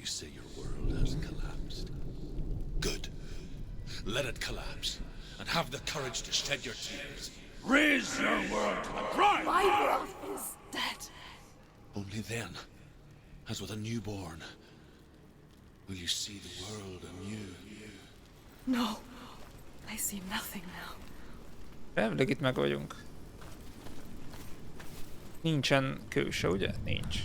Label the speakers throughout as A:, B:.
A: You say your world has collapsed. Good. Let it collapse, and have the courage to shed your tears. Raise your world to the prime!
B: My world is dead.
A: Only then, as with a newborn, will you see the world anew.
B: No, I see nothing now.
C: Elvileg itt meg vagyunk. Nincsen kőse, ugye? Nincs.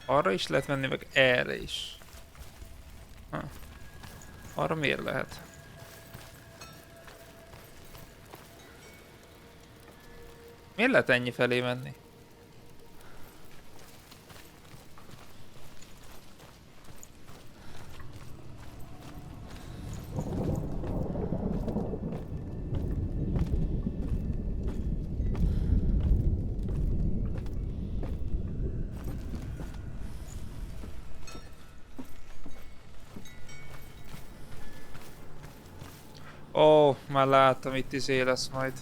C: Arra is lehet menni, meg erre is. Ha. Arra miért lehet? Miért lehet ennyi felé menni? Ó, már láttam, itt izé lesz majd.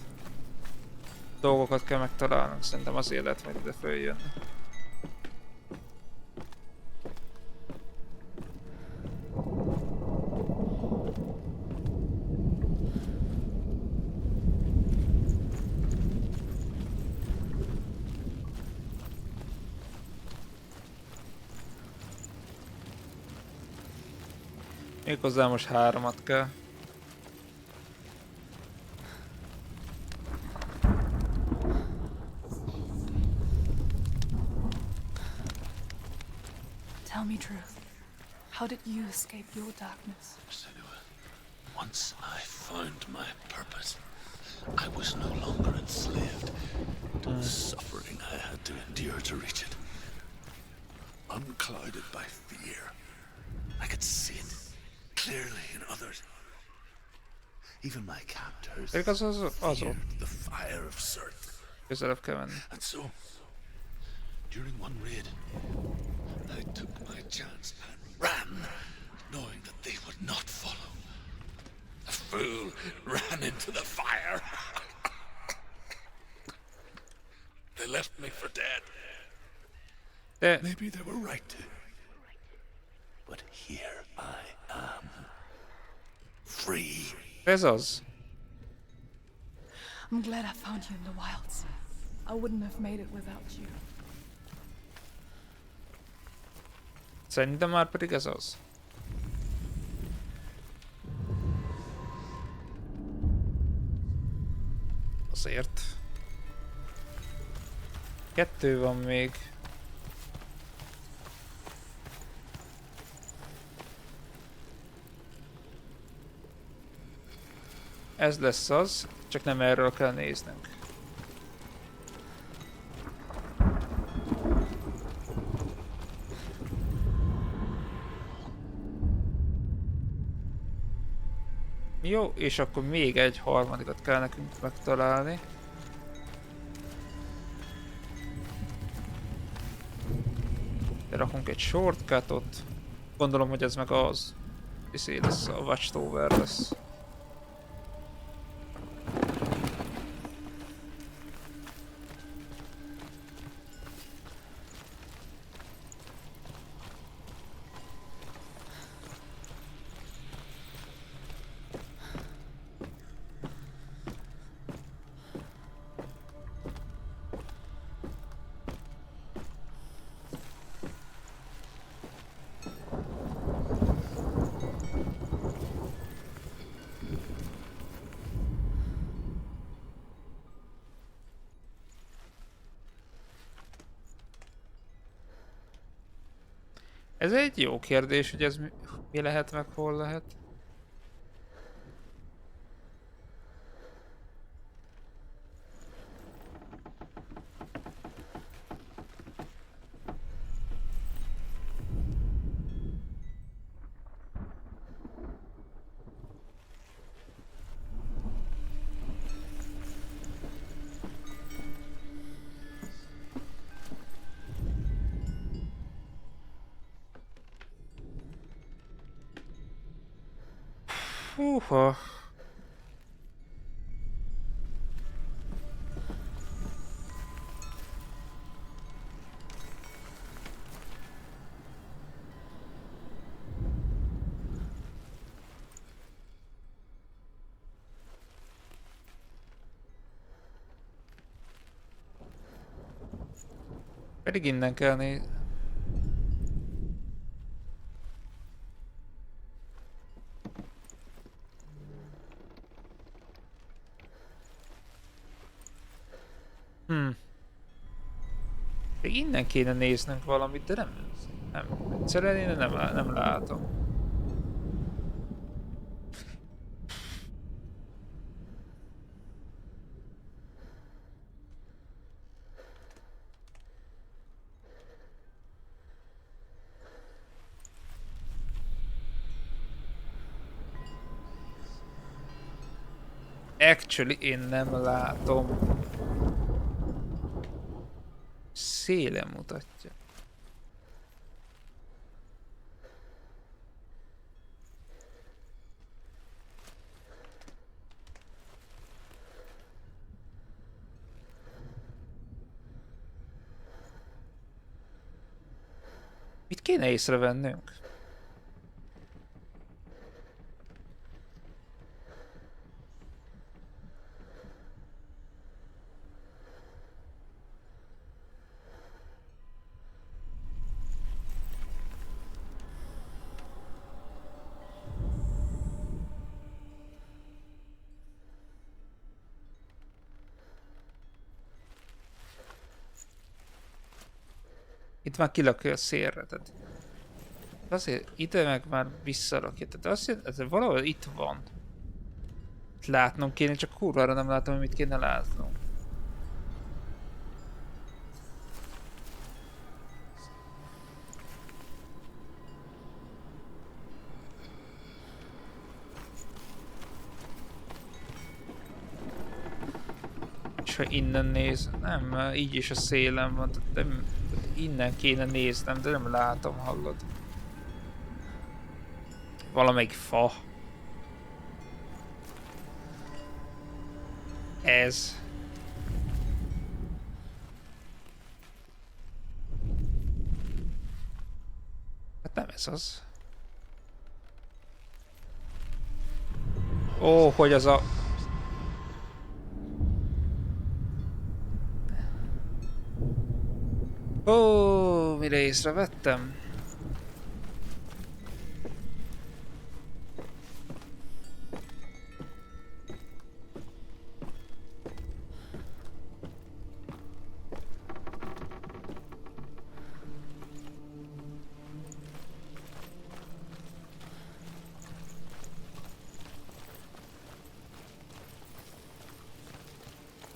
C: Dolgokat kell megtalálnunk, szerintem azért lehet majd ide följönni. Méghozzá most 3-at kell.
B: Tell me truth. How did you escape your darkness?
A: Senua, once I found my purpose, I was no longer enslaved to the suffering I had to endure to reach it. Unclouded by fear, I could see it clearly in others. Even my captors feared the fire of SURTUR. And so, during one raid, I took my chance and ran, knowing that they would not follow. The fool ran into the fire. They left me for dead. Maybe they were right to. But here I am. Free.
C: Ez az.
B: I'm glad I found you in the wilds. I wouldn't have made it without you.
C: Szerintem már pedig ez az. Azért. 2 van még. Ez lesz az, csak nem erről kell néznünk. Jó, és akkor még egy harmadikat kell nekünk megtalálni. De rakunk egy shortcutot. Gondolom, hogy ez meg az. Izé lesz, a Watchtower lesz. Ez egy jó kérdés, hogy ez mi lehet, meg hol lehet. Húha. Pedig innen kell nézni. Innen kéne néznünk valamit, de nem. Egyszerűen én nem látom. Actually, én nem látom. Szélen mutatja. Mit kéne észrevennünk? Itt már kilakja a szélre, tehát azért ide meg már visszarakja, tehát azt jelenti, ez valahol itt van. Látnom kéne, csak kurvára nem látom, hogy mit kéne látnom. És ha innen néz, nem, így is a szélem van, de innen kéne néznem, de nem látom, hallod? Valamelyik fa. Ez. Hát nem ez az. Ó, hogy az a... Ó, mire észrevettem?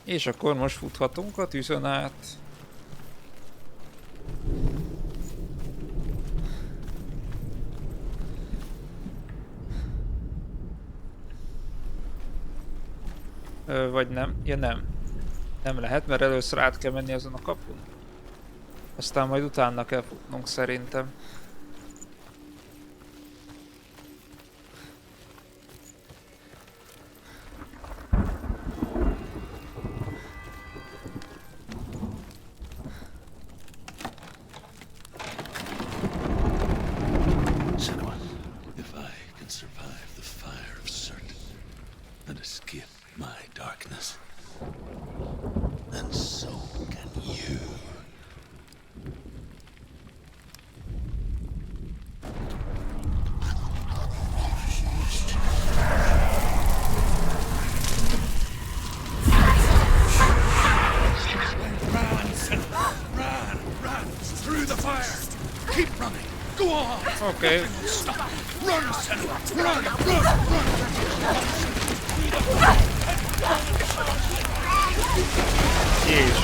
C: És akkor most futhatunk a tűzön át. Vagy nem? Ja nem. Nem lehet, mert először át kell menni azon a kapun. Aztán majd utána kell futnunk szerintem.
A: Senua, if I can survive the fire of SURTUR and escape my darkness, then so can you. Run, Senua! Run! Through the fire! Keep running! Go on!
C: Okay.
A: Stop! Run, Senua! Run!
C: És...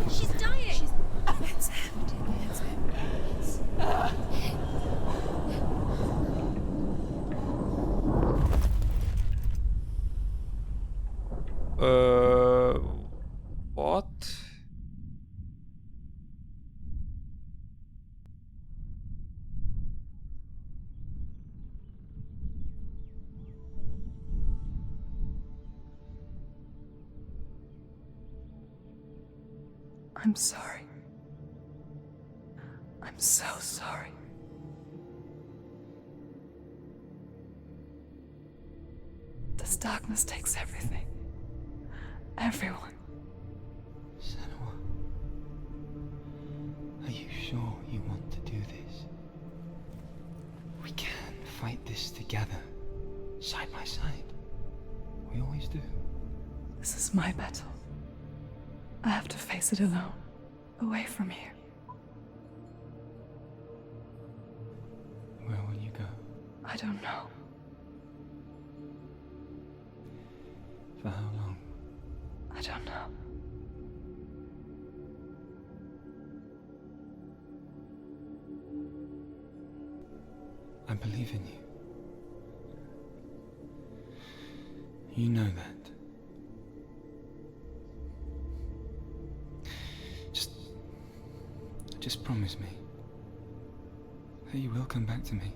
B: She's dying. It's empty. I'm sorry. I'm so sorry. This darkness takes everything. Everyone.
D: Senua, are you sure you want to do this? We can fight this together, side by side. We always do.
B: This is my battle. I have to face it alone, away from here.
D: Where will you go?
B: I don't know.
D: For how long?
B: I don't know.
D: I believe in you. You know that. Just promise me that you will come back to me.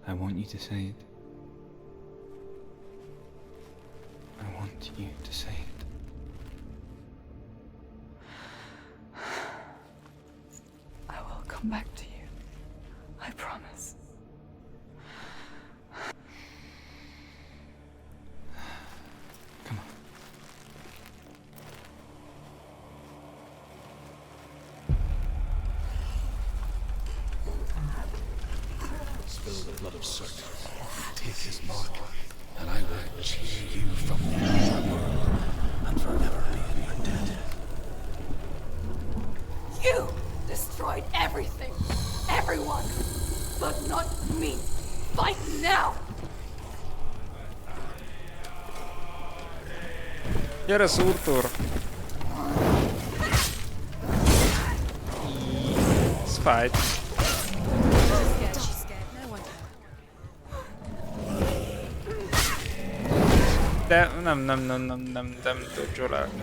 D: I want you to say it. I want you to say it.
B: I will come back to you. I promise.
D: Come on.
A: Spill the blood of SURTUR. Take his mark, and I will cheer you from the world and forever be in your debt.
B: You destroyed everything, everyone, but not me. Fight now!
C: Gyere, SURTUR! It's fight. De nem tud csolálni.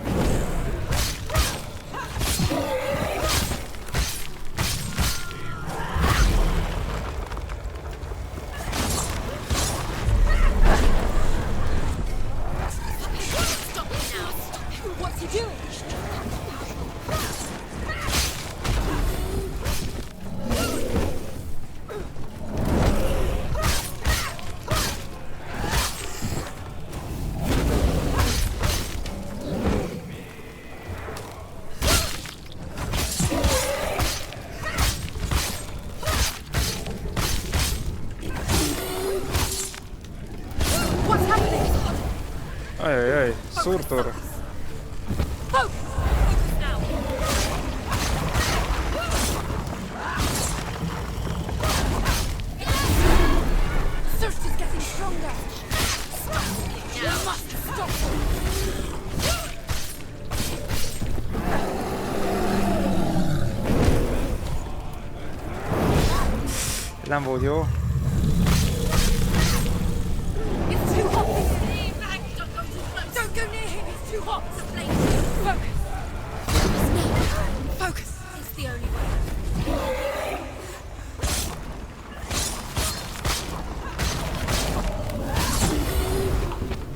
B: What's he doing? What's happening?
C: Ajajaj, SURTUR.
B: Thirst is getting stronger. Stop! You must stop!
C: Nem volt jó.
B: It's too hot. Don't go near him. It's too hot. Focus. Focus. It's the only way.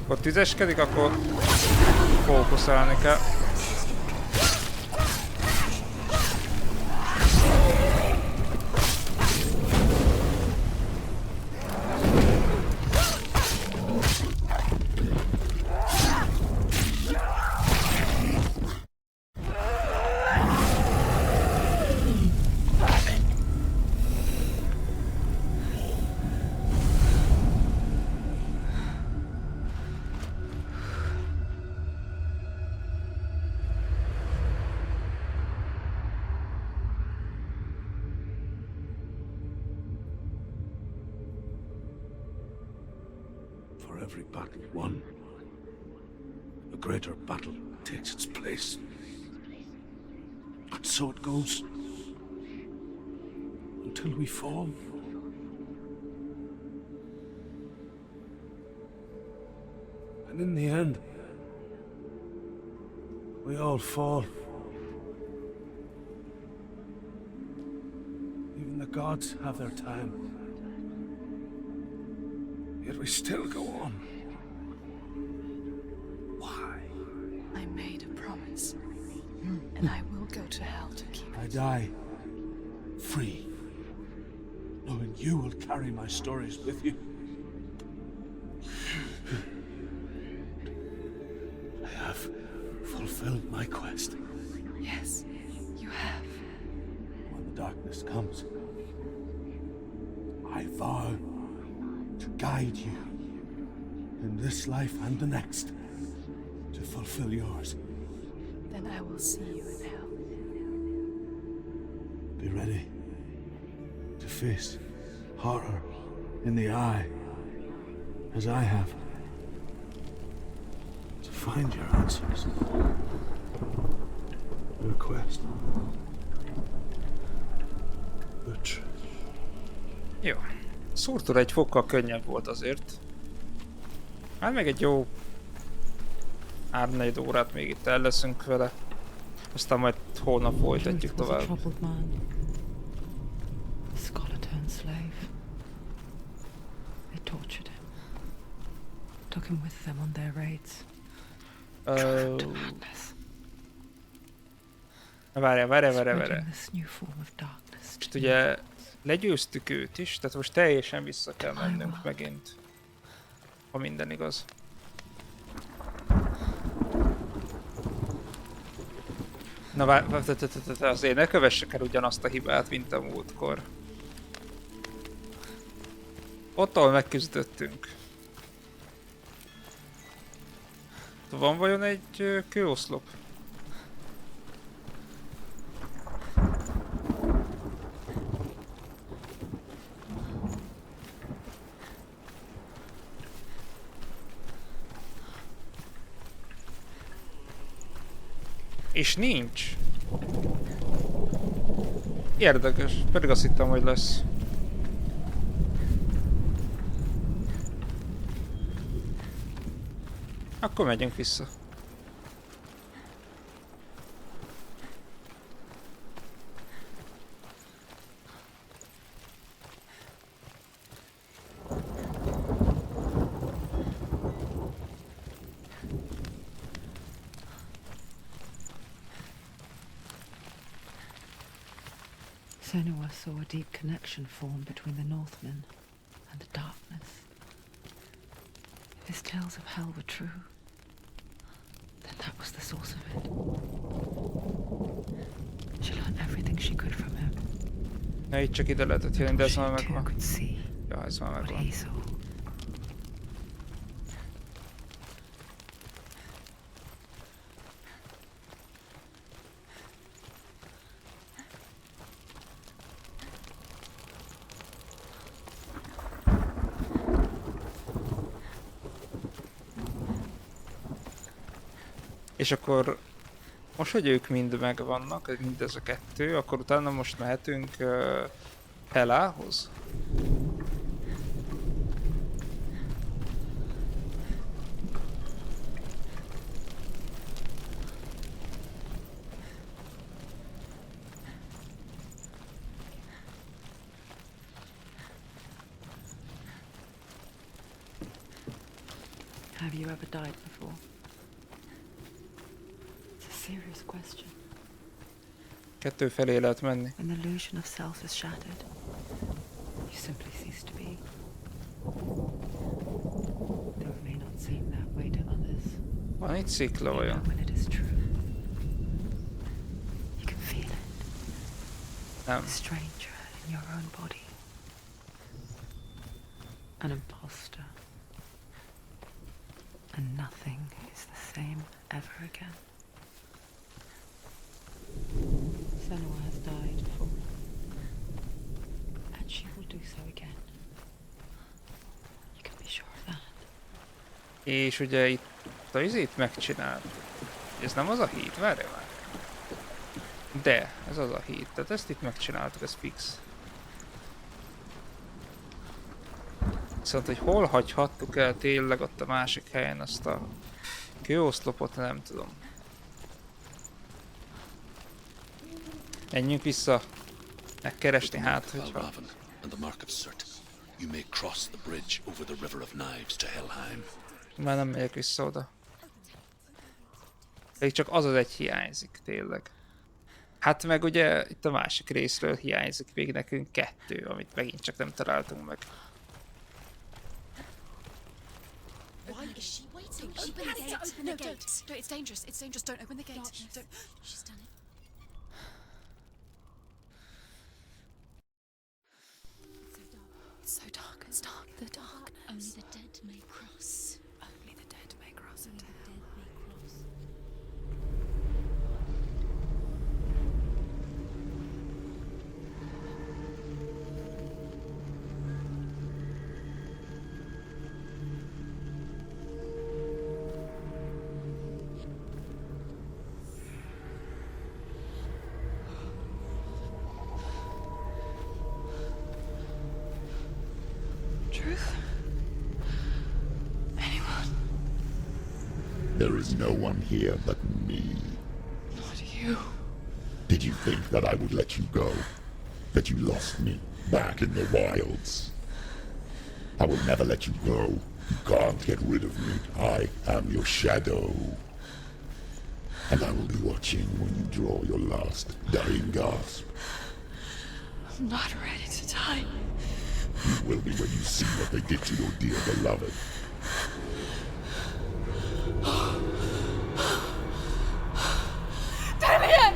C: Ott tüzeskedik, akkor fókuszálni kell.
A: For every battle won, a greater battle takes its place. And so it goes. Until we fall. And in the end, we all fall. Even the gods have their time. Yet we still go on. Why?
B: I made And I will go to hell to keep
A: I
B: it.
A: die free, knowing you will carry my stories with you. I have fulfilled my quest.
B: Yes, you have.
A: When the darkness comes, I vow to guide you in this life and the next to fulfill yours.
B: Then I will see you in hell.
A: Be ready to face horror in the eye, as I have. To find your answers. Your quest. The truth.
C: Jó. SURTUR egy fokkal könnyebb volt azért. Hát meg egy jó 3-4 órát még itt el leszünk vele. Aztán majd holnap folytatjuk tovább.
B: Troubled man. A scholar turned slave. They tortured him. Took him with them on their raids. Trapped to madness.
C: Várjál.
B: Spreading this new form of darkness.
C: És ugye legyőztük őt is, tehát most teljesen vissza kell mennünk megint. Ha minden igaz. Na azért ne kövessek el ugyanazt a hibát, mint a múltkor. Ott, ahol megküzdöttünk. Van vajon egy kőoszlop? És nincs. Érdekes, pedig azt hittem, hogy lesz. Akkor megyünk vissza.
B: Senua saw a deep connection form between the Northmen and the darkness. If his tales of hell were true, then that was the source of it. She learned everything she could from him.
C: Na itt csak ide lehetett jönni, de ez már
B: She too
C: megvan.
B: could see
C: Ja, ez már
B: what
C: megvan.
B: he saw.
C: És akkor most, hogy ők mind megvannak, mind ez a kettő, akkor utána most mehetünk Helához?
B: Have you ever died before? It's a serious question.
C: Kettő felé lehet menni.
B: When the illusion of self is shattered, you simply cease to be. Though it may not seem that way to others.
C: Van itt szikla
B: You know
C: olyan?
B: when it is true. You can feel it.
C: Nem.
B: A stranger in your own body. An imposter. And nothing is the same ever again. Senua has died before. And she will do so again. You can be sure of that.
C: És ugye itt a izét megcsinált. Ez nem az a híd? Várj már. De, ez az a híd. Tehát ezt itt megcsináltuk, ez fix. Viszont, hogy hol hagyhattuk el tényleg ott a másik helyen azt a kőoszlopot, nem tudom. Menjünk vissza. Megkeresni hát, hogyha...
E: And the mark of SURTUR. You may cross the bridge over the river of knives to Helheim.
C: Már nem megyek vissza oda. Pedig csak az az egy hiányzik, tényleg. Hát meg ugye itt a másik részről hiányzik még nekünk 2, amit megint csak nem találtunk meg.
F: Why is she waiting? Open the gate. Open the gate. No, it's dangerous. It's dangerous. Don't open the gate. Don't. She's done it. It's so dark. It's dark. The darkness. Only the dead may cross. Only the dead may cross. Only the dead may cross.
B: Truth? Anyone?
G: There is no one here but me.
B: Not you.
G: Did you think that I would let you go? That you lost me back in the wilds? I will never let you go. You can't get rid of me. I am your shadow. And I will be watching when you draw your last dying gasp.
B: I'm not ready to die.
G: You will be when you see what they did to your dear beloved.
B: Damien!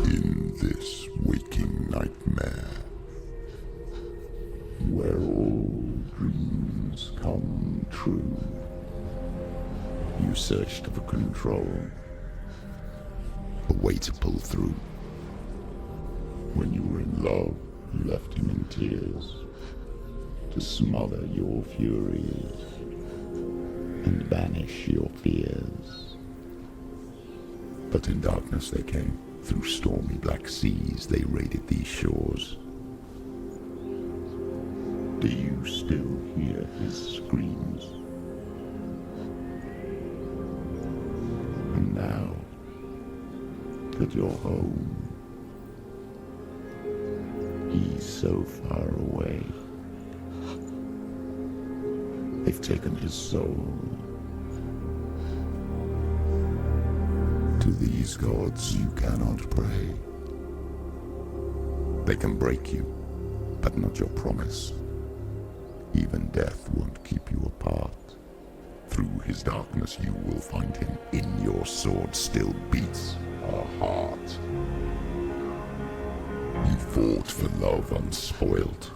G: In this waking nightmare, where all dreams come true, you searched for control, a way to pull through. When you were in love, you left him in tears, to smother your furies and banish your fears. But in darkness they came, through stormy black seas they raided these shores. Do you still hear his screams? And now that you're home, he's so far away. They've taken his soul. To these gods you cannot pray. They can break you, but not your promise. Even death won't keep you apart. Through his darkness you will find him. In your sword still beats a heart. You fought for love unspoilt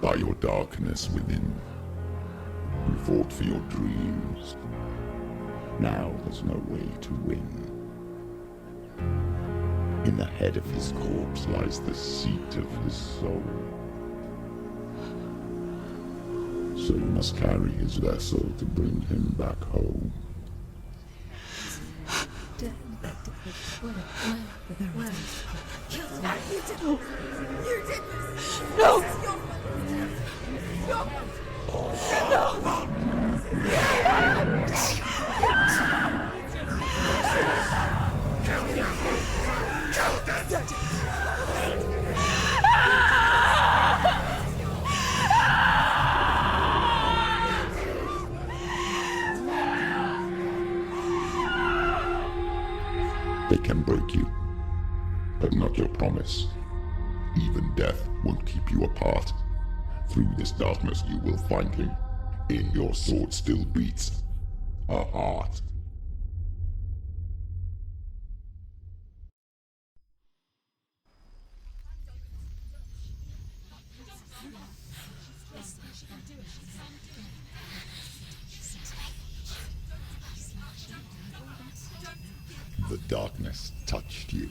G: by your darkness within. You fought for your dreams. Now there's no way to win. In the head of his corpse lies the seat of his soul. So you must carry his vessel to bring him back home. They can break you, but not your promise. Even death won't keep you apart. Through this darkness you will find him. In your sword still beats a heart. The darkness touched you.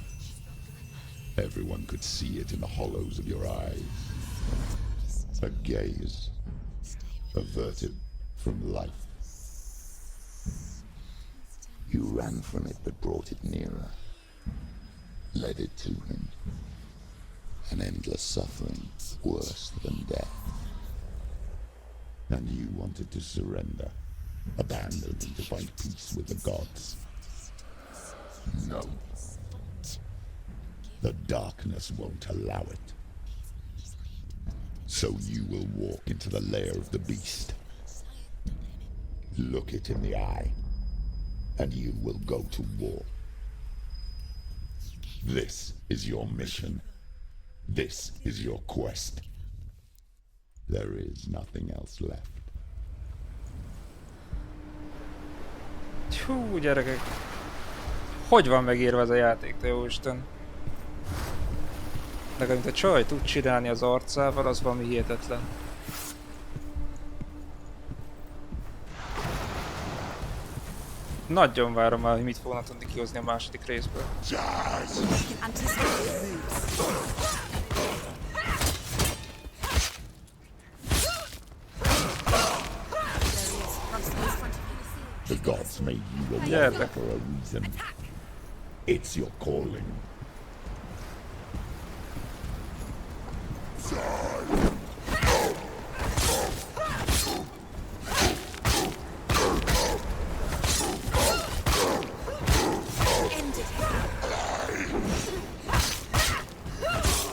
G: Everyone could see it in the hollows of your eyes. A gaze averted from life. You ran from it but brought it nearer. Led it to him. An endless suffering worse than death. And you wanted to surrender. Abandon and to find peace with the gods. No. The darkness won't allow it. So you will walk into the lair of the beast. Look it in the eye, and you will go to war. This is your mission. This is your quest. There is nothing else left.
C: Hú, gyerekek. Hogy van megírva ez a játék, te jóisten? De amit a csaj tud csinálni az arcával, az valami hihetetlen. Nagyon várom már, hogy mit fognak tudni kihozni a második részből.
G: The gods made you a warrior for a reason. It's your calling.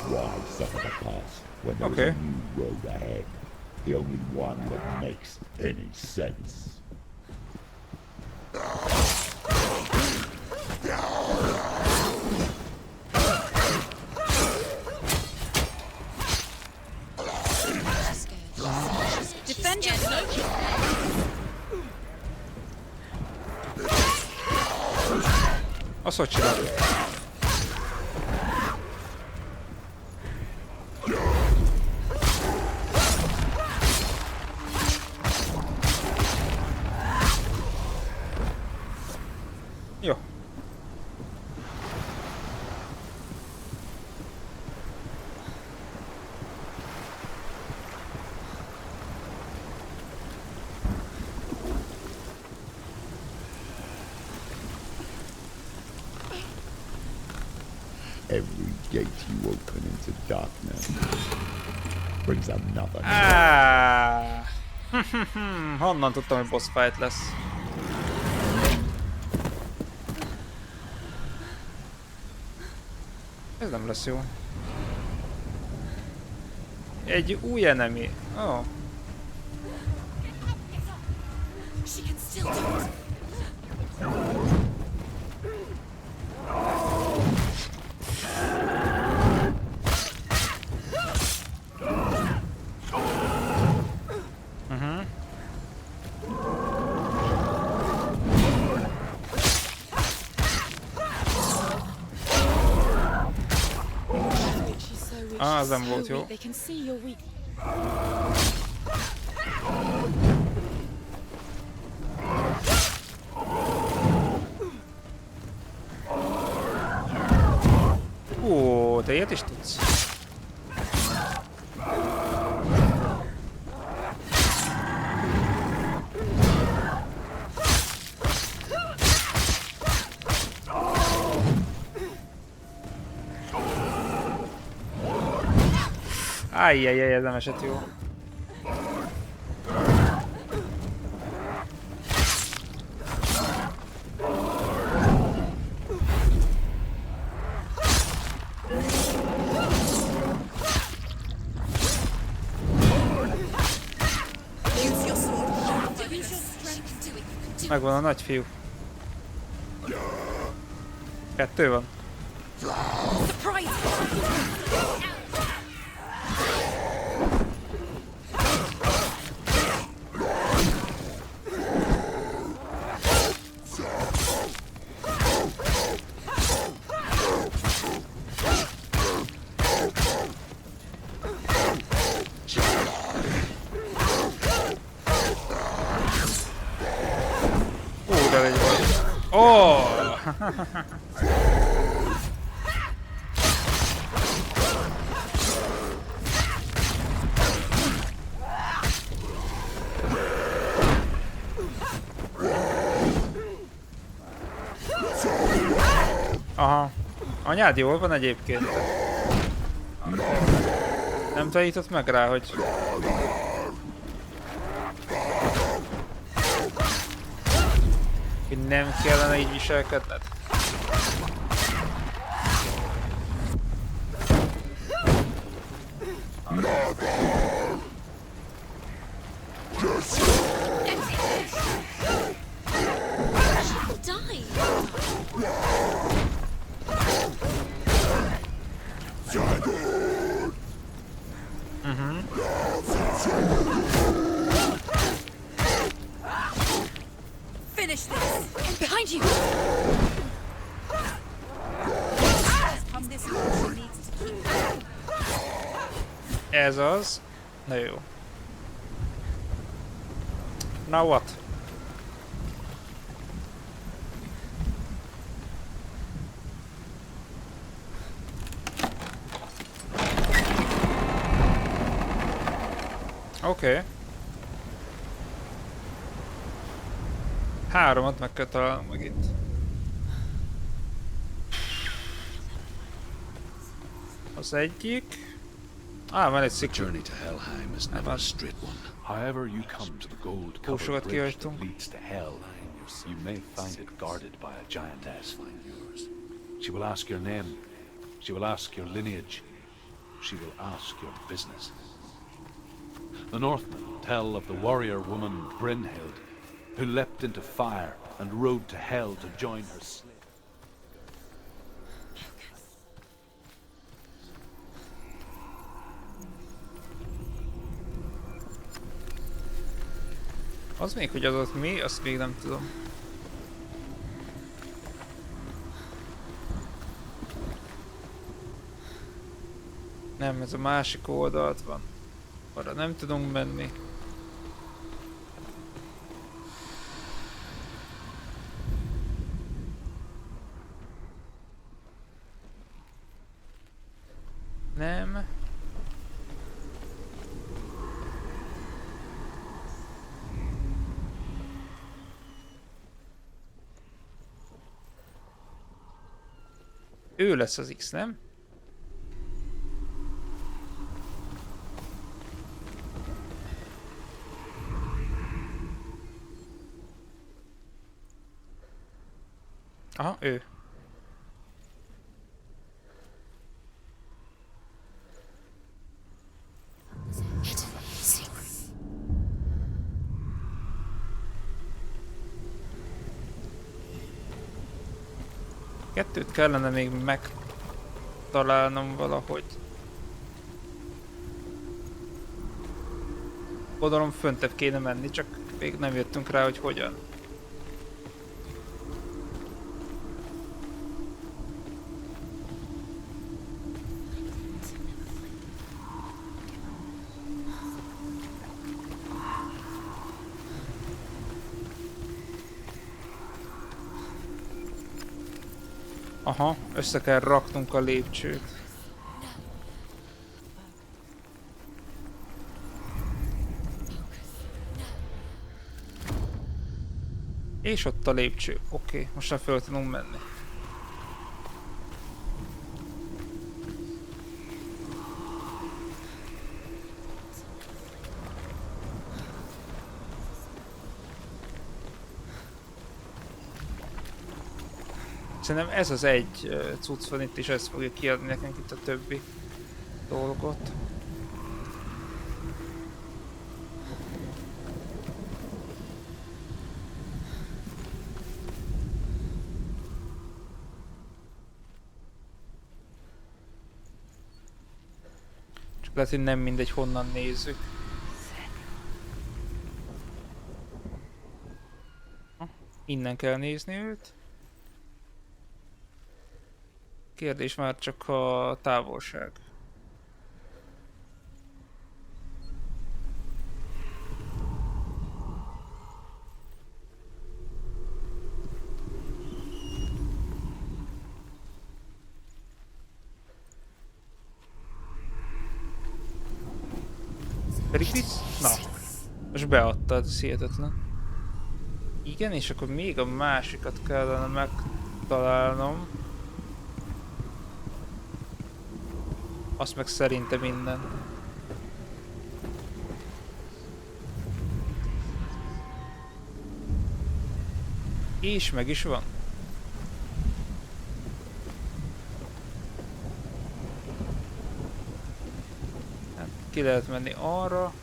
G: Why suffer the past when there is a new road ahead? The only one that makes any sense.
F: Defend yourself!
C: Azt hogy csinálod? Jó.
G: Every gate you open into darkness brings another.
C: Honnan tudtam, hogy boss fight lesz? Ez nem lesz jó. Egy új enemy. Oh.
F: She can still do it.
C: Az nem volt jó.
F: They can see you're weak.
C: Ó, te ilyet is tudsz. Ajjajjaj, ez nem esett jó. Megvan a nagy fiú. Kettő van. Aha. Anyád jól van egyébként. Nem tanított meg rá, hogy... hogy nem kellene így viselkedned.
F: Behind you! Come this way. She needs to keep.
C: Ez az. Na jó. Now what? Oké. Háromat meg kell találnom megint. Az egyik. Van egy szikra.
E: Journey to Helheim is never a straight one.
H: However you come to the gold-covered bridge that leads to hell, you may find it guarded by a giantess. She will ask your name. She will ask your lineage. She will ask your business. The Northmen tell of the warrior woman Brynhild, who leapt into fire and rode to hell to join her slave.
C: Az még, hogy az ott mi, azt még nem tudom. Nem, ez a másik oldalt van. Arra nem tudunk menni. Nem. Ő lesz az X, nem? Aha, ő. Kettőt kellene még megtalálnom valahogy. Oldalon föntebb kéne menni, csak még nem jöttünk rá, hogy hogyan. Aha, össze kell raknunk a lépcsőt. És ott a lépcső. Oké, most már fel tudunk menni. Szerintem ez az egy cucc van itt, és ez fogja kiadni nekünk itt a többi dolgot. Csak lehet, hogy nem mindegy, honnan nézzük. Innen kell nézni őt. Kérdés már csak a távolság. Pedig visz? Na, most beadtad, ez hihetetlen. Igen, és akkor még a másikat kellene megtalálnom. Azt meg szerintem minden. És meg is van. Hát, ki lehet menni arra.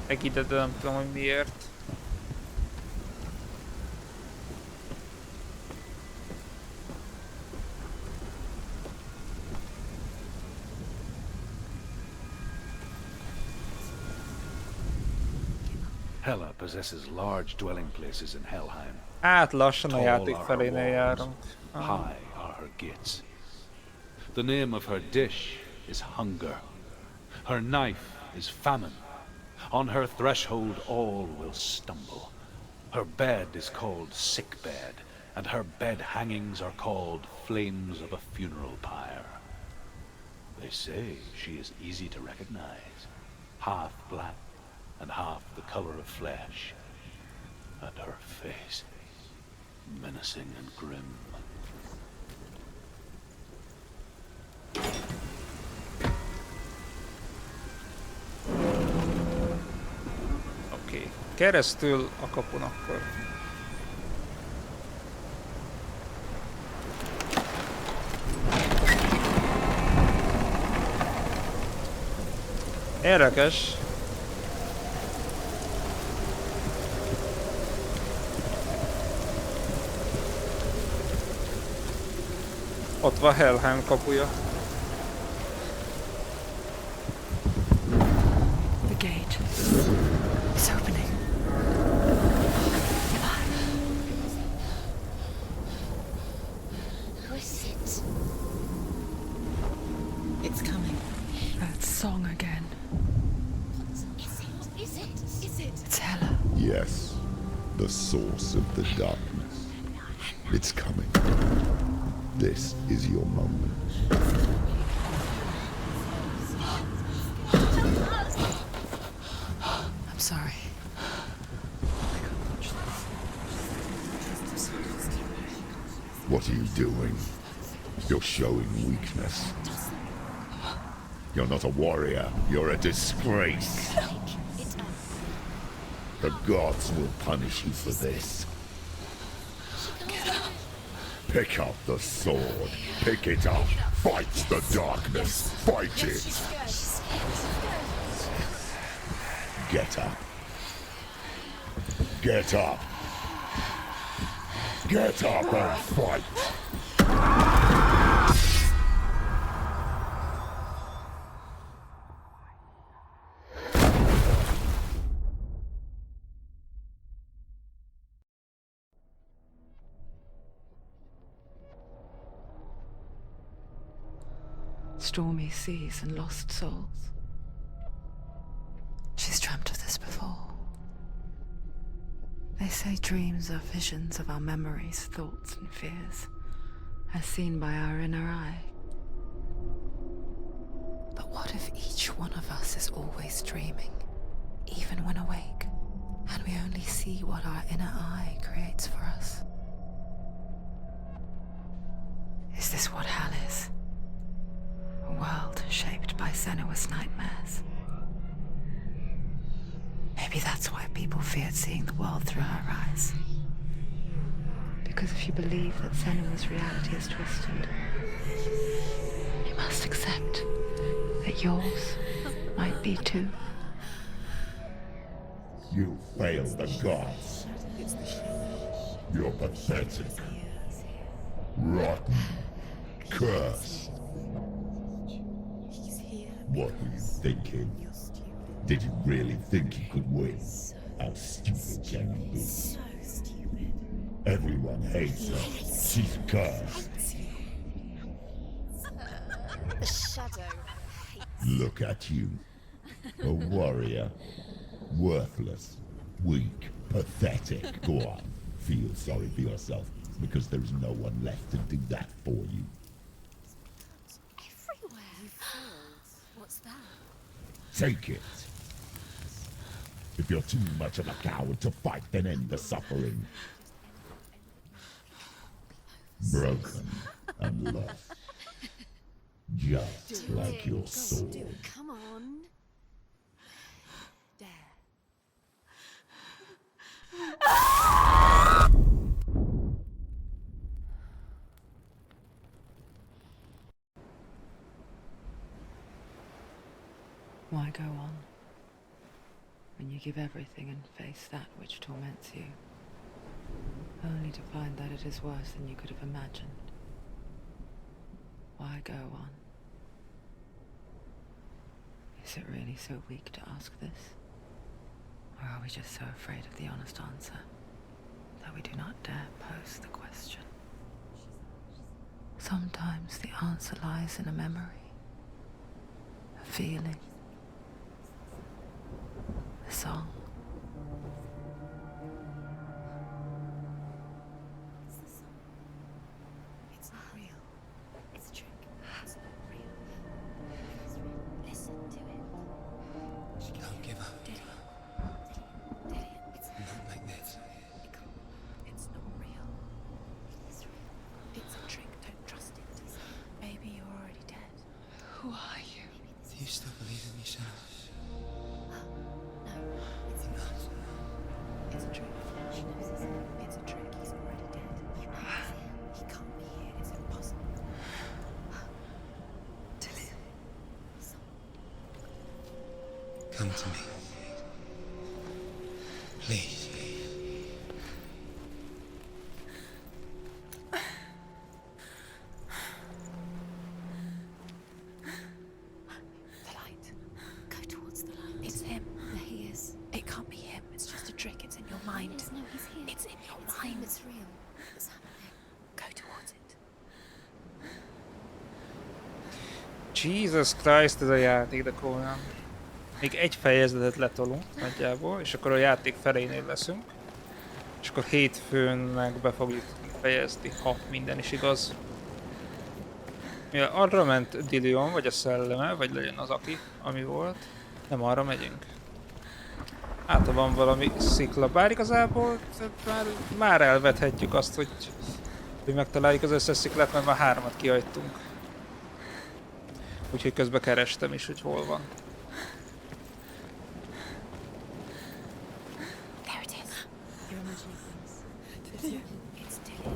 C: Meg ide, de nem tudom, hogy miért.
H: Hela possesses large dwelling places in Helheim.
C: Hát lassan a
H: Tall
C: játék
H: are her
C: felénél
H: walls,
C: járunk.
H: high are her gates. The name of her dish is hunger. Her knife is famine. On her threshold all will stumble. Her bed is called sick bed, and her bed hangings are called flames of a funeral pyre. They say she is easy to recognize, half black and half the color of flesh, and her face menacing and grim.
C: Oké. Keresztül a kapun akkor. Érdekes. Ott van Helheim kapuja.
B: The gate is opening.
F: Who is it?
B: It's coming. That song again.
F: Is it? Is it? Is it?
B: It's Hela.
G: Yes, the source of the darkness. It's coming. This is your moment.
B: I'm sorry. I can't watch this.
G: What are you doing? You're showing weakness. You're not a warrior. You're a disgrace. The gods will punish you for this. Pick up the sword. Pick it up. Fight the darkness. Fight it. Get up. Get up. Get up and fight.
B: Stormy seas and lost souls. She's dreamt of this before. They say dreams are visions of our memories, thoughts and fears, as seen by our inner eye. But what if each one of us is always dreaming, even when awake, and we only see what our inner eye creates for us? Is this what hell is? A world shaped by Senua's nightmares. Maybe that's why people feared seeing the world through her eyes. Because if you believe that Senua's reality is twisted, you must accept that yours might be too.
G: You failed the gods. You're pathetic. Rotten. Cursed. What were you thinking? Did you really think you could win? How stupid can you be?
F: So stupid.
G: Everyone hates her. She's cursed.
F: The shadow.
G: Look at you. A warrior. Worthless. Weak. Pathetic. Go on. Feel sorry for yourself, because there is no one left to do that for you.
F: Everywhere. What's that?
G: Take it. If you're too much of a coward to fight, then end the suffering. Broken and lost. Just like your sword.
F: Come on. There.
B: Why go on when you give everything and face that which torments you, only to find that it is worse than you could have imagined? Why go on? Is it really so weak to ask this? Or are we just so afraid of the honest answer that we do not dare pose the question? Sometimes the answer lies in a memory, a feeling, a song.
F: It's not real. It's a trick. It's not real. It's real. Listen to it.
D: Don't give up.
F: Did it? It's
D: Not like this.
F: it can't. It's not real. It's real. It's a trick. Don't trust it. Maybe you're already dead.
B: Who are you?
D: Do you still believe in me, Senua?
F: No, it's not. It's a trick. She knows this. It's a trick. He's already dead. You know he's here. He can't be here. It's impossible.
D: Come to me. Please.
F: The light. Go towards the light. It's him. There he is. It can't be him. It's just a trick. It's in your mind. No, he's here. It's in your mind. It's real. It's happening. Go towards it.
C: Jesus Christ, ez a játék, de komolyan. Még egy fejezetet letolunk nagyjából, és akkor a játék felénél leszünk. És akkor hétfőn meg be fogjuk fejezni, ha minden is igaz. Mivel arra ment Dillion, vagy a szelleme, vagy legyen az aki, ami volt. Nem arra megyünk. Hát ha van valami szikla, bár igazából már elvethetjük azt, hogy megtaláljuk az összes sziklát, mert már 3-at kihagytunk. Úgyhogy közben kerestem is, hogy hol van.
F: There it is. You're imagining things. It's Dillion.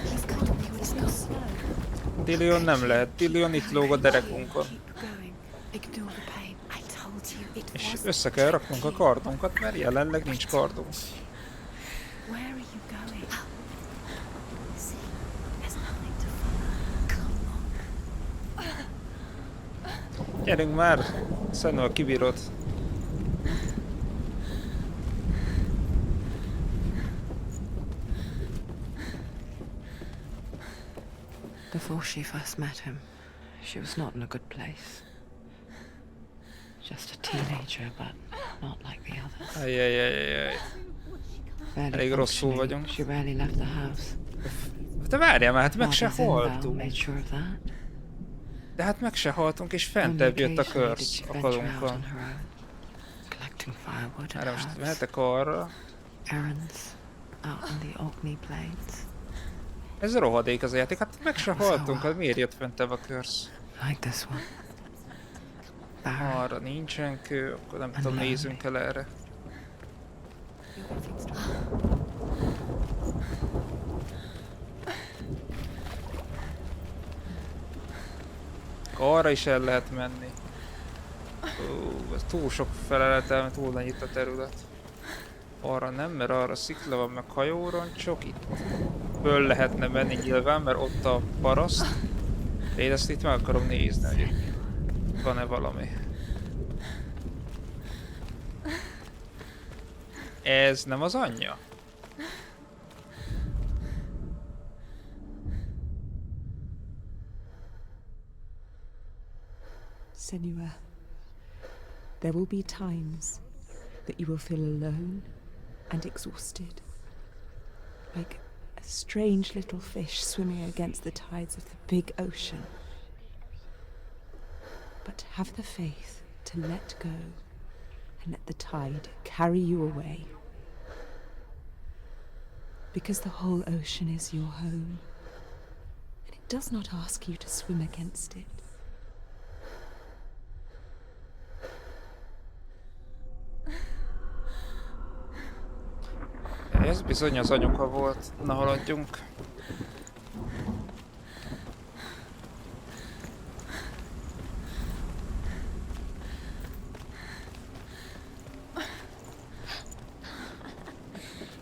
F: He's coming. He's gone slow.
C: Dillion nem lehet. Dillion itt lóg a derekunkon.
F: Keep going. Ignore the pain. I told you it
C: És
F: was.
C: össze kell raknunk a kardunkat, mert jelenleg nincs kardunk.
F: Where are you going? See, there's nothing to follow. Come on.
C: Gyerünk már! Senua, kibírod.
B: Before she first met him, she was not in a good place. Just a teenager, but not like the others.
C: Ajjajajajaj.
B: Barely
C: Elég rosszul
B: functioning,
C: vagyunk.
B: she rarely left the house.
C: De várjál már, hát meg se
B: Father Zenval
C: haltunk.
B: made sure of that.
C: De hát meg se haltunk, és
B: Only
C: fentebb jött a
B: occasionally did
C: körsz
B: she
C: a
B: venture out on
C: falunkon.
B: her own, collecting firewood
C: Erre
B: and
C: most
B: herbs,
C: mehetek arra.
B: errands out on the Orkney Plains.
C: Ez a rohadék az a játék, hát meg se haltunk, hát miért jött fentebb a körsz?
B: Like this one. Barren.
C: Arra nincsen kő, akkor nem tudom, nézzünk el erre. Arra is el lehet menni. Ó, ez túl sok feleletelme, túl nagy itt a terület. Arra nem, mert arra szikla van, meg hajóroncsok. Itt föl lehetne menni nyilván, mert ott a paraszt. Én ezt itt meg akarom nézni, hogy itt van-e valami. Ez nem az anyja?
I: Senua, there will be times that you will feel alone and exhausted, like a strange little fish swimming against the tides of the big ocean. But have the faith to let go and let the tide carry you away. Because the whole ocean is your home, and it does not ask you to swim against it.
C: Ez bizony az anyuka volt. Na, haladjunk.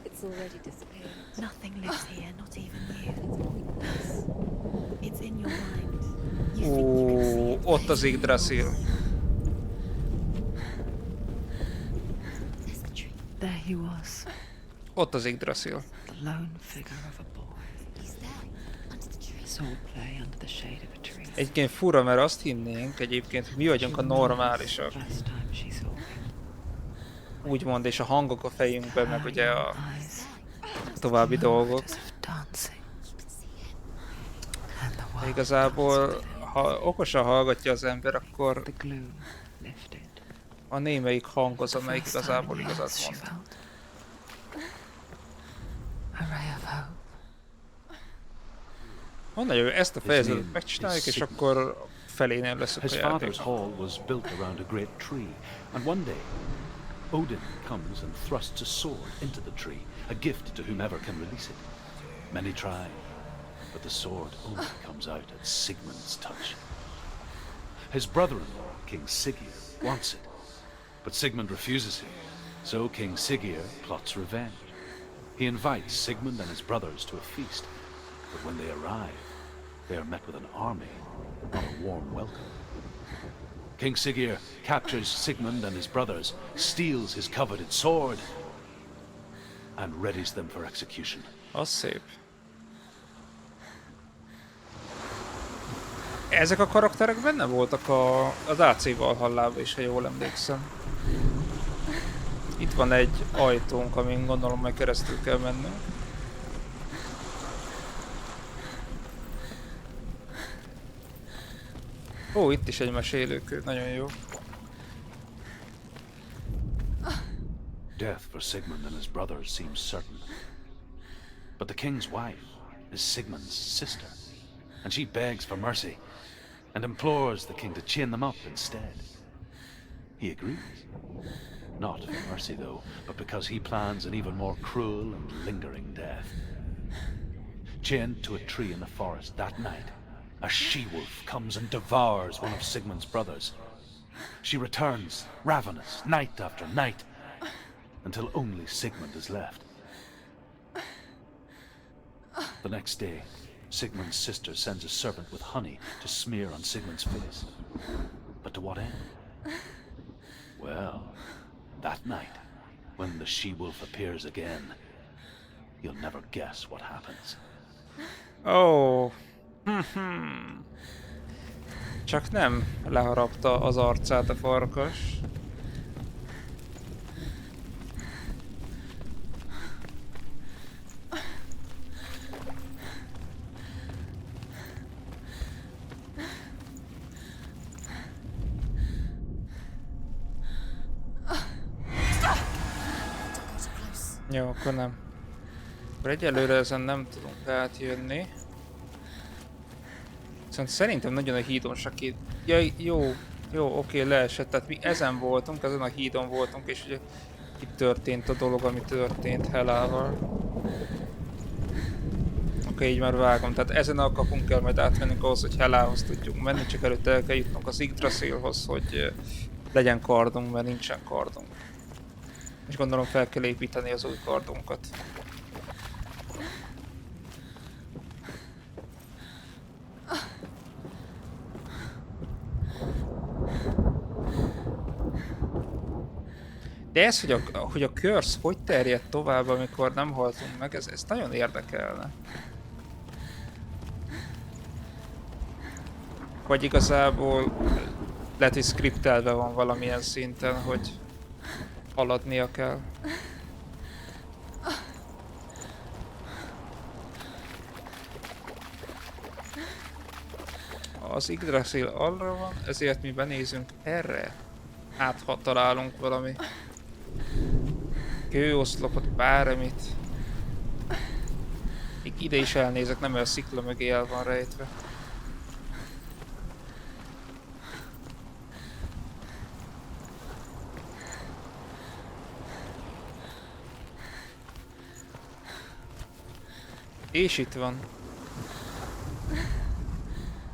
F: It's already disappeared. Nothing lives here, not even you. It's in your mind. You think you can see
C: Ó,
F: it.
C: ott az Yggdrasil.
F: There's the tree.
B: There he was,
C: Ott az Yggdrasil.
B: the lone figure of a boy. Swordplay under the shade of a tree.
C: Egyébként fura, mert azt hinnénk egyébként, hogy mi vagyunk a normálisak.
B: First time she saw him.
C: Úgymond, és a hangok a fejünkben, meg ugye a további dolgok. De igazából, ha okosan hallgatja az ember, akkor
B: The gloom lifted.
C: a némelyik hang az, amelyik igazából igazat mond.
B: A ray of hope.
C: Mondja, hogy ezt a fejezetet megcsináljuk, és akkor felénél leszünk a
H: His
C: játék.
H: father's hall was built around a great tree, and one day Odin comes and thrusts a sword into the tree, a gift to whomever can release it. Many try, but the sword only comes out at Sigmund's touch. His brother-in-law, King Siggeir, wants it, but Sigmund refuses him, so King Siggeir plots revenge. He invites Sigmund and his brothers to a feast, but when they arrive, they are met with an army, not a warm welcome. King Siggeir captures Sigmund and his brothers, steals his coveted sword, and readies them for execution.
C: Az szép. Ezek a karakterek benne voltak az AC Valhallában is, ha jól emlékszem. Itt van egy ajtónk, amin gondolom meg keresztül kell mennünk. Ó, itt is egy mesélőkő, nagyon jó.
H: Death for Sigmund and his brothers seems certain. But the king's wife is Sigmund's sister, and she begs for mercy and implores the king to chain them up instead. He agrees. Not for mercy though, but because he plans an even more cruel and lingering death. Chained to a tree in the forest that night, a she-wolf comes and devours one of Sigmund's brothers. She returns, ravenous, night after night, until only Sigmund is left. The next day, Sigmund's sister sends a servant with honey to smear on Sigmund's face. But to what end? Well, that night, when the she-wolf appears again, you'll never guess what happens.
C: Ó. Csak nem leharapta az arcát a farkas. Jó, akkor nem. Akkor egyelőre ezen nem tudunk átjönni. Viszont szerintem nagyon a hídon se két... Ja, jó, oké, leesett. Tehát mi ezen voltunk, ezen a hídon voltunk, és ugye itt történt a dolog, ami történt Hellával. Oké, így már vágom. Tehát ezen a kapunk kell majd átmennünk ahhoz, hogy Hellához tudjunk menni, csak előtte el kell jutnunk az Yggdrasilhoz, hogy legyen kardunk, mert nincsen kardunk. És gondolom fel kell építeni az új kardunkat. De ez, hogy a curse hogy terjed tovább, amikor nem haltunk meg, ez nagyon érdekelne. Vagy igazából lehet, hogy skriptelve van valamilyen szinten, hogy haladnia kell. Az Yggdrasil arra van, ezért mi benézünk erre. Hát ha találunk valami kőoszlopot, bármit. Még ide is elnézek, nem olyan szikla mögé el van rejtve. És itt van.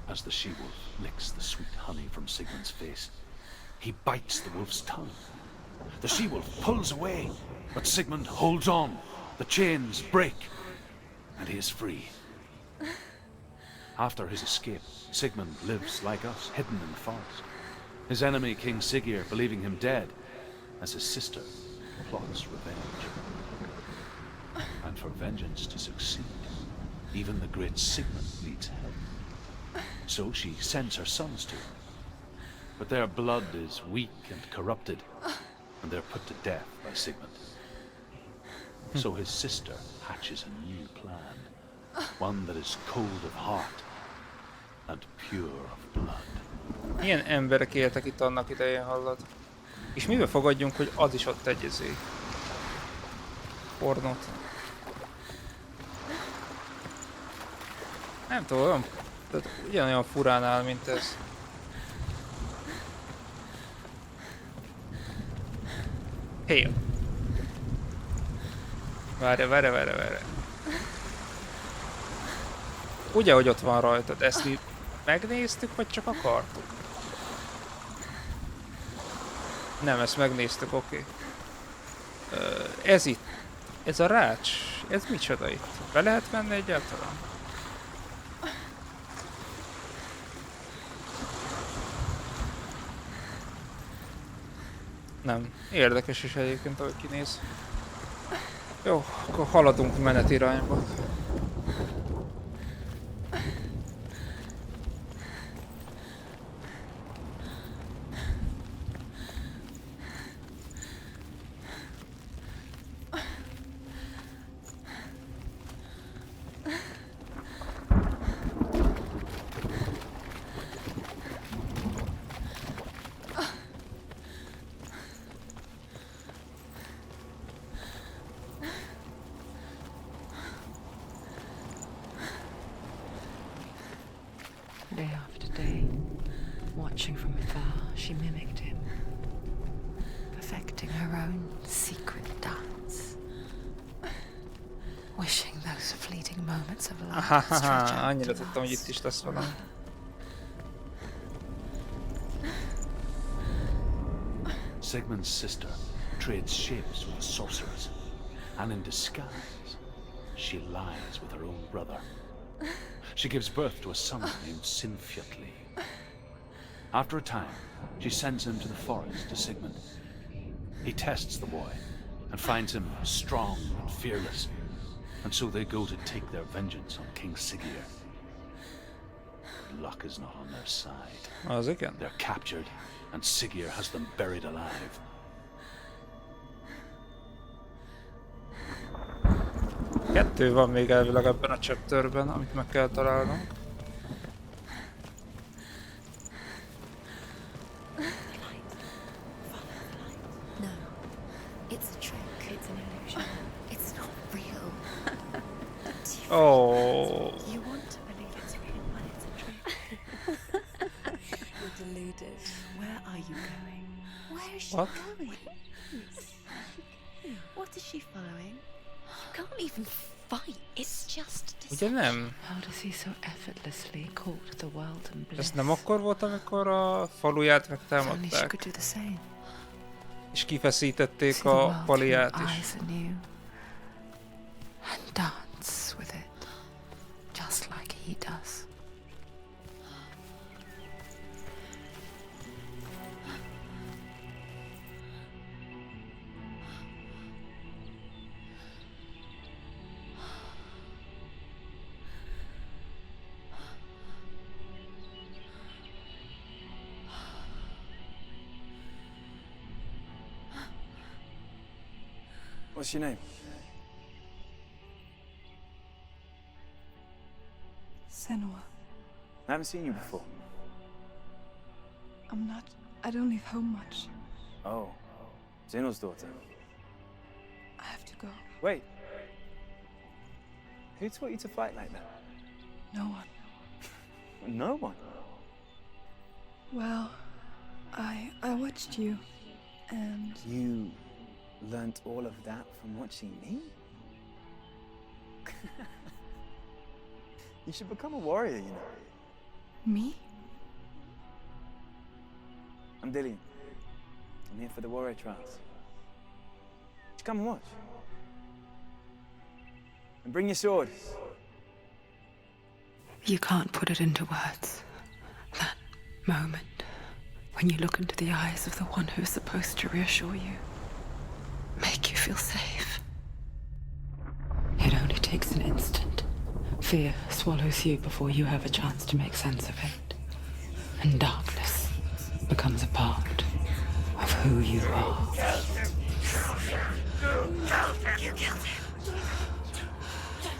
H: As the she-wolf licks the sweet honey from Sigmund's face, he bites the wolf's tongue. The she-wolf pulls away, but Sigmund holds on. The chains break, and he is free. After his escape, Sigmund lives like us, hidden in the forest. His enemy, King Siggeir, believing him dead, as his sister plots revenge. And for vengeance to succeed, even the great Sigmund needs help. So she sends her sons to him. But their blood is weak and corrupted, and they're put to death by Sigmund. So his sister hatches a new plan, one that is cold of heart and pure of blood.
C: Milyen emberek éltek itt annak idején, hallod? És mivel fogadjunk, hogy az is ott egyezé? Pornót. Nem tudom, ugyanolyan furán áll, mint ez. Hé! Várj. Ugye, hogy ott van rajtad, ezt mi megnéztük, vagy csak akartuk? Nem, ezt megnéztük, oké. Ez itt, ez a rács, ez micsoda itt? Be lehet menni egyáltalán? Nem, érdekes is egyébként, ahogy kinéz. Jó, akkor haladunk menetirányba.
B: Day after day, watching from afar, she mimicked him, perfecting her own secret dance, wishing those fleeting moments of life stretch out
C: Annyira
B: to
C: tudtam, hogy itt
B: last.
C: is lesz valami.
H: Sigmund's sister trades shapes with the sorceress, and in disguise, she lies with her own brother. She gives birth to a son named Sinfjotli. After a time, she sends him to the forest to Sigmund. He tests the boy and finds him strong and fearless, and so they go to take their vengeance on King Siggeir. Luck is not on their side.
C: Az igen.
H: They're captured, and Siggeir has them buried alive.
C: Kettő van még elvileg ebben a chapterben, amit meg kell találnunk.
F: No, it's a trick. It's an illusion. It's not real.
C: Oh.
F: You want to believe it's real when it's a trick. You're deluded. Where are you going? Where is she
C: What?
F: going? What is she following? You can't even fight. It's just
C: Ugye nem?
B: How does he so effortlessly court the world and bliss?
C: Ez nem akkor volt, amikor a faluját
B: If only she
C: megtámadták,
B: could do the same.
C: és kifeszítették
B: See the
C: a
B: world through
C: paliát is.
B: eyes anew and dance with it, just like he does.
J: What's your name?
I: Senua.
J: I haven't seen you before.
I: I don't leave home much.
J: Oh, Zeno's daughter.
I: I have to go.
J: Wait. Who taught you to fight like that?
I: No one.
J: No one.
I: Well, I watched you, and
J: You learnt all of that from watching me? You should become a warrior, you know.
I: me?
J: I'm Dillian. I'm here for the warrior trials. Just come and watch. And bring your sword.
B: You can't put it into words. That moment when you look into the eyes of the one who's supposed to reassure you, make feel safe. It only takes an instant. Fear swallows you before you have a chance to make sense of it. And darkness becomes a part of who you are. You killed him.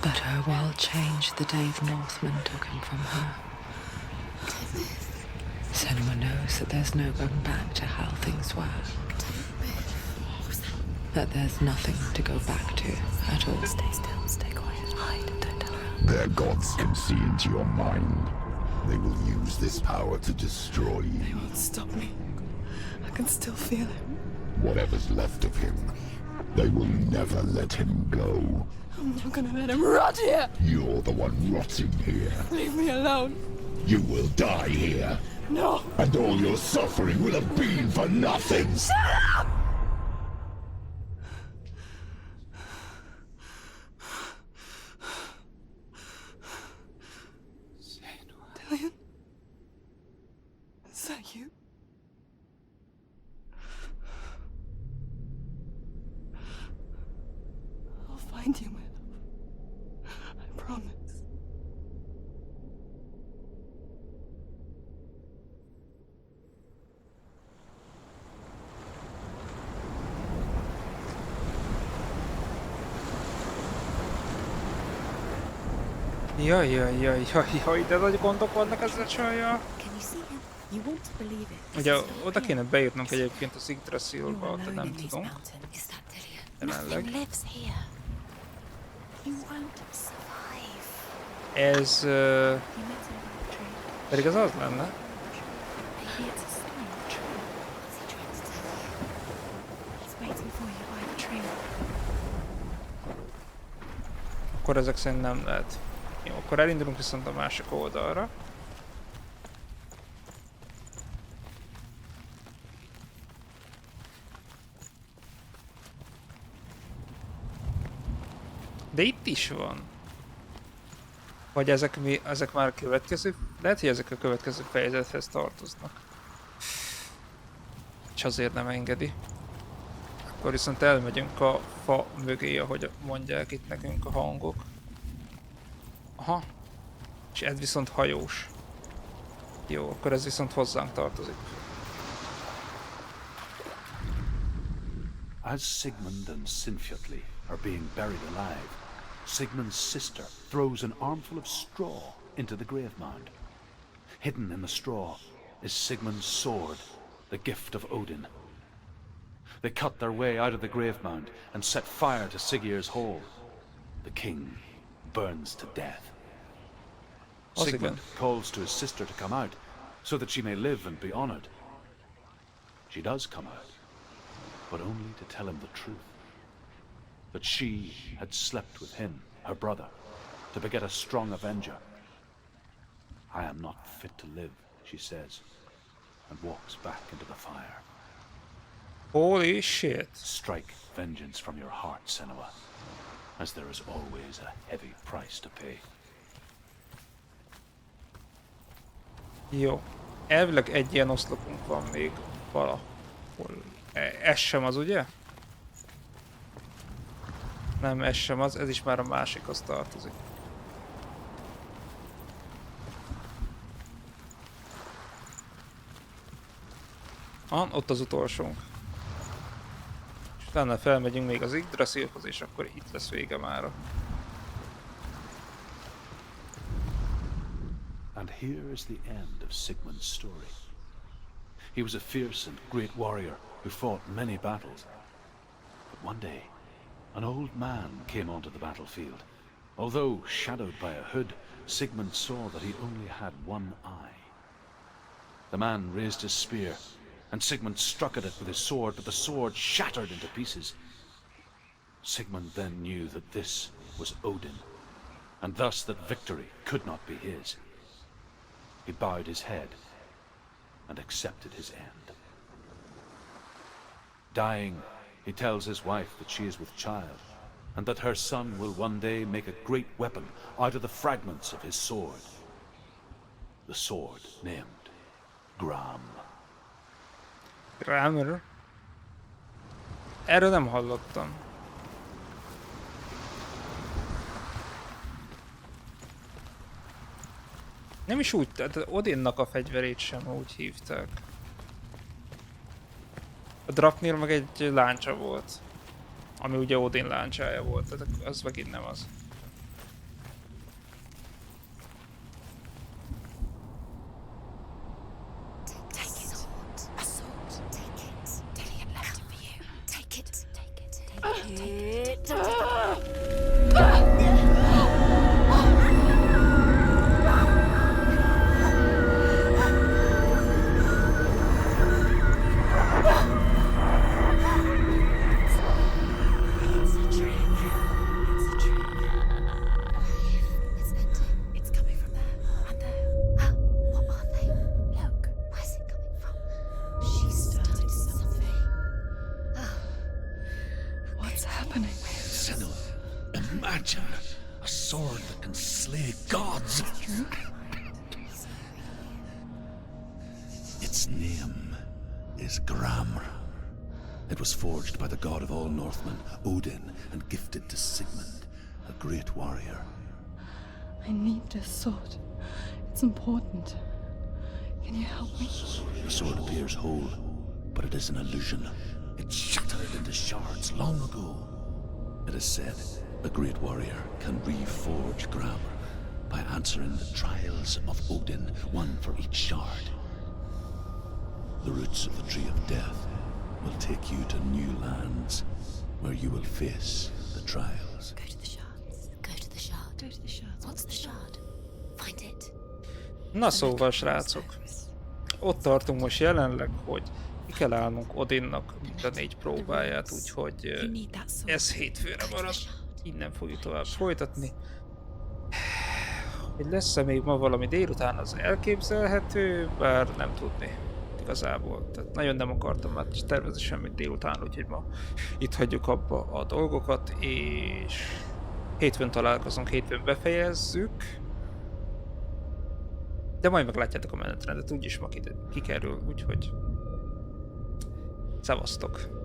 B: But her world changed the day the Northmen took him from her. Senua knows that there's no going back to how things were. That there's nothing to go back to at all. Stay still, stay quiet, hide, don't tell her.
G: Their gods can see into your mind. They will use this power to destroy you.
I: They won't stop me. I can still feel him.
G: Whatever's left of him, they will never let him go.
I: I'm not gonna let him rot here.
G: You're the one rotting here.
I: Leave me alone.
G: You will die here.
I: No.
G: And all your suffering will have been for nothing.
I: Shut up! Dillion? Is that you? I'll find you, my love. I promise.
C: Jaj, de nagy gondok vannak ezzel a csajjal. Ugye oda kéne bejutnunk egyébként az Yggdrasilba, de nem tudunk. Jelenleg. Ez... pedig az az lenne. Akkor ezek szerint nem lehet. Jó, akkor elindulunk viszont a másik oldalra. De itt is van. Vagy ezek már a következő... Lehet, hogy ezek a következő fejezethez tartoznak. És azért nem engedi. Akkor viszont elmegyünk a fa mögé, ahogy mondják itt nekünk a hangok. Aha. És ez viszont hajós. Jó, akkor ez viszont hozzánk tartozik.
H: As Sigmund and Sinfjotli are being buried alive, Sigmund's sister throws an armful of straw into the grave mound. Hidden in the straw is Sigmund's sword, the gift of Odin. They cut their way out of the grave mound and set fire to Siggeir's hall. The king burns to death. Sigmund calls to his sister to come out, so that she may live and be honored. She does come out, but only to tell him the truth. That she had slept with him, her brother, to beget a strong avenger. I am not fit to live, she says, and walks back into the fire.
C: Holy shit.
H: Strike vengeance from your heart, Senua, as there is always a heavy price to pay.
C: Jó. Elvileg egy ilyen oszlopunk van még valahol. Ez sem az, ugye? Nem, ez sem az, ez is már a másikhoz tartozik. Ott az utolsónk. És utána felmegyünk még az Yggdrasilhoz, és akkor itt lesz vége mára.
H: And here is the end of Sigmund's story. He was a fierce and great warrior who fought many battles. But one day, an old man came onto the battlefield. Although shadowed by a hood, Sigmund saw that he only had one eye. The man raised his spear, and Sigmund struck at it with his sword, but the sword shattered into pieces. Sigmund then knew that this was Odin, and thus that victory could not be his. He bowed his head and accepted his end. Dying, he tells his wife that she is with child, and that her son will one day make a great weapon out of the fragments of his sword. The sword named Gram.
C: Grammar? Erről nem hallottam. Nem is úgy, tehát Odinnak a fegyverét sem úgy hívták. A Drapnir meg egy láncsa volt. Ami ugye Odin láncsája volt, tehát az megint nem az.
E: Its name is Gramr. It was forged by the god of all Northmen, Odin, and gifted to Sigmund, a great warrior.
K: I need this sword. It's important. Can you help me?
E: The sword appears whole, but it is an illusion. It shattered into shards long ago. It is said a great warrior can reforge Gramr by answering the trials of Odin, one for each shard. The roots of the Tree of Death will take you to new lands where you will face the trials.
F: Go to the shards. Go to the shard. Go to the shard. What's the shard? Find it.
C: Na szóval, srácok. Ott tartunk most jelenleg, hogy ki kell állnunk Odinnak mind a 4 próbáját, úgyhogy ez hétfőre marad. Innen fogjuk tovább folytatni. Hogy lesz-e még ma valami délután, az elképzelhető, bár nem tudni igazából. Tehát nagyon nem akartam már tervezni semmit délután, úgyhogy ma itt hagyjuk abba a dolgokat, és hétfőn találkozunk, hétfőn befejezzük. De majd meglátjátok a menetrendet, úgyis ma kikerül, úgyhogy szevasztok!